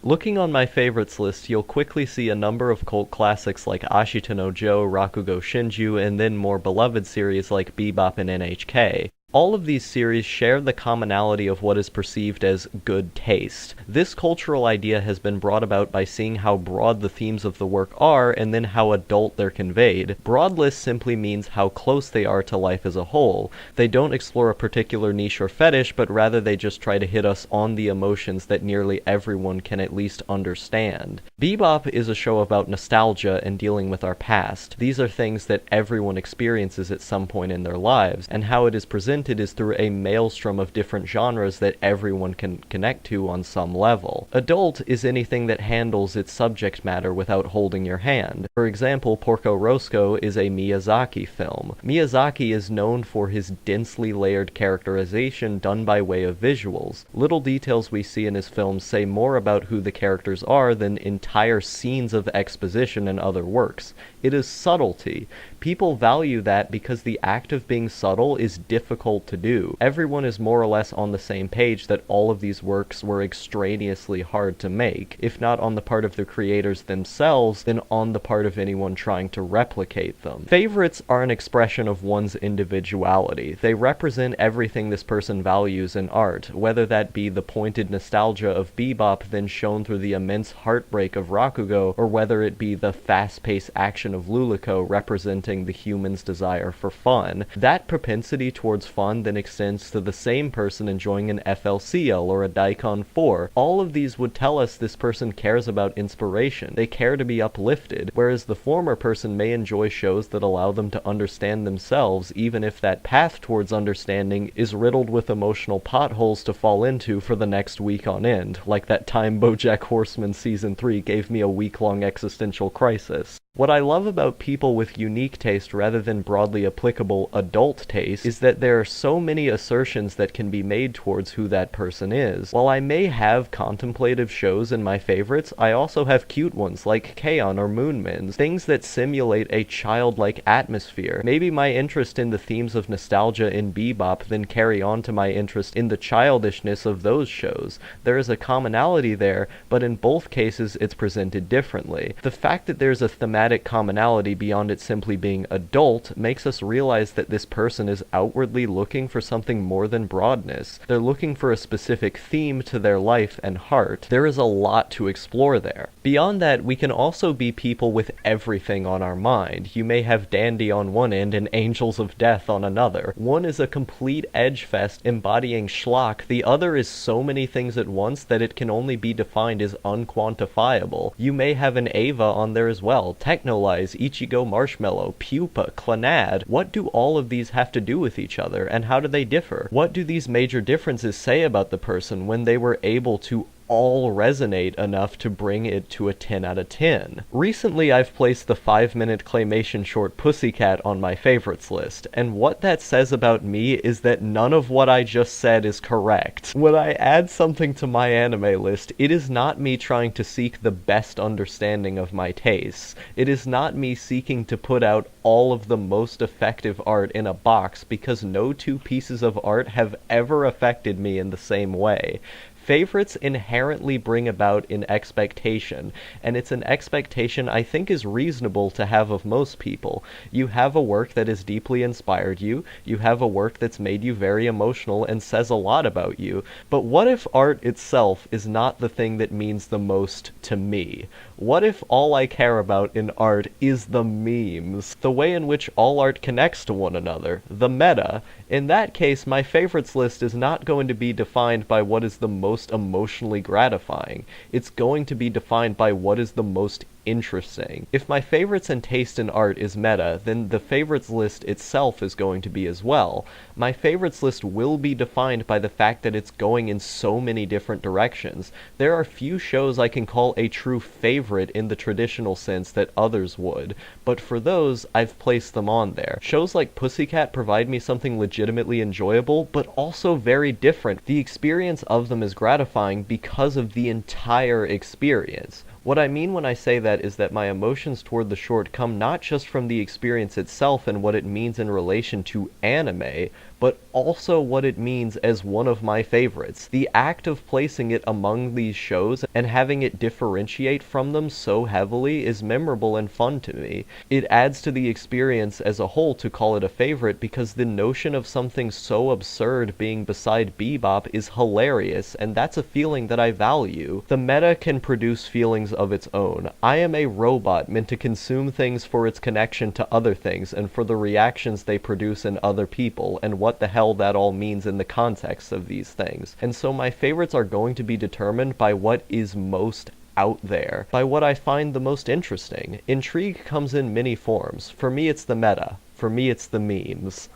Looking on my favorites list, you'll quickly see a number of cult classics like Ashita no Joe, Rakugo Shinju, and then more beloved series like Bebop and NHK. All of these series share the commonality of what is perceived as good taste. This cultural idea has been brought about by seeing how broad the themes of the work are and then how adult they're conveyed. Broad list simply means how close they are to life as a whole. They don't explore a particular niche or fetish, but rather they just try to hit us on the emotions that nearly everyone can at least understand. Bebop is a show about nostalgia and dealing with our past. These are things that everyone experiences at some point in their lives, and how it is presented is through a maelstrom of different genres that everyone can connect to on some level. Adult is anything that handles its subject matter without holding your hand. For example, Porco Rosso is a Miyazaki film. Miyazaki is known for his densely layered characterization done by way of visuals. Little details we see in his films say more about who the characters are than entire scenes of exposition in other works. It is subtlety. People value that because the act of being subtle is difficult to do. Everyone is more or less on the same page that all of these works were extraneously hard to make, if not on the part of the creators themselves, then on the part of anyone trying to replicate them. Favorites are an expression of one's individuality. They represent everything this person values in art, whether that be the pointed nostalgia of Bebop then shown through the immense heartbreak of Rakugo, or whether it be the fast-paced action of Lulico representing the human's desire for fun. That propensity towards fun then extends to the same person enjoying an FLCL or a Daikon 4. All of these would tell us this person cares about inspiration. They care to be uplifted, whereas the former person may enjoy shows that allow them to understand themselves, even if that path towards understanding is riddled with emotional potholes to fall into for the next week on end, like that time BoJack Horseman Season 3 gave me a week-long existential crisis. What I love about people with unique taste rather than broadly applicable adult taste is that there are so many assertions that can be made towards who that person is. While I may have contemplative shows in my favorites, I also have cute ones like K-On! Or Moonmins, things that simulate a childlike atmosphere. Maybe my interest in the themes of nostalgia in Bebop then carry on to my interest in the childishness of those shows. There is a commonality there, but in both cases it's presented differently. The fact that there's a thematic commonality beyond it simply being adult makes us realize that this person is outwardly looking for something more than broadness. They're looking for a specific theme to their life and heart. There is a lot to explore there. Beyond that, we can also be people with everything on our mind. You may have Dandy on one end and Angels of Death on another. One is a complete edge fest embodying schlock. The other is so many things at once that it can only be defined as unquantifiable. You may have an Ava on there as well. Technolize, Ichigo Marshmallow, Pupa, Clannad. What do all of these have to do with each other, and how do they differ? What do these major differences say about the person when they were able to all resonate enough to bring it to a 10 out of 10. Recently, I've placed the 5-minute claymation short Pussycat on my favorites list, and what that says about me is that none of what I just said is correct. When I add something to my anime list, it is not me trying to seek the best understanding of my tastes. It is not me seeking to put out all of the most effective art in a box, because no two pieces of art have ever affected me in the same way. Favorites inherently bring about an expectation, and it's an expectation I think is reasonable to have of most people. You have a work that has deeply inspired you, you have a work that's made you very emotional and says a lot about you, but what if art itself is not the thing that means the most to me? What if all I care about in art is the memes, the way in which all art connects to one another, the meta? In that case, my favorites list is not going to be defined by what is the most emotionally gratifying. It's going to be defined by what is the most interesting. If my favorites and taste in art is meta, then the favorites list itself is going to be as well. My favorites list will be defined by the fact that it's going in so many different directions. There are few shows I can call a true favorite in the traditional sense that others would, but for those, I've placed them on there. Shows like Pussycat provide me something legitimately enjoyable, but also very different. The experience of them is gratifying because of the entire experience. What I mean when I say that that is that my emotions toward the short come not just from the experience itself and what it means in relation to anime, but also what it means as one of my favorites. The act of placing it among these shows and having it differentiate from them so heavily is memorable and fun to me. It adds to the experience as a whole to call it a favorite because the notion of something so absurd being beside Bebop is hilarious, and that's a feeling that I value. The meta can produce feelings of its own. I am a robot meant to consume things for its connection to other things and for the reactions they produce in other people, and what the hell that all means in the context of these things. And so my favorites are going to be determined by what is most out there, by what I find the most interesting. Intrigue comes in many forms. For me it's the meta. For me it's the memes.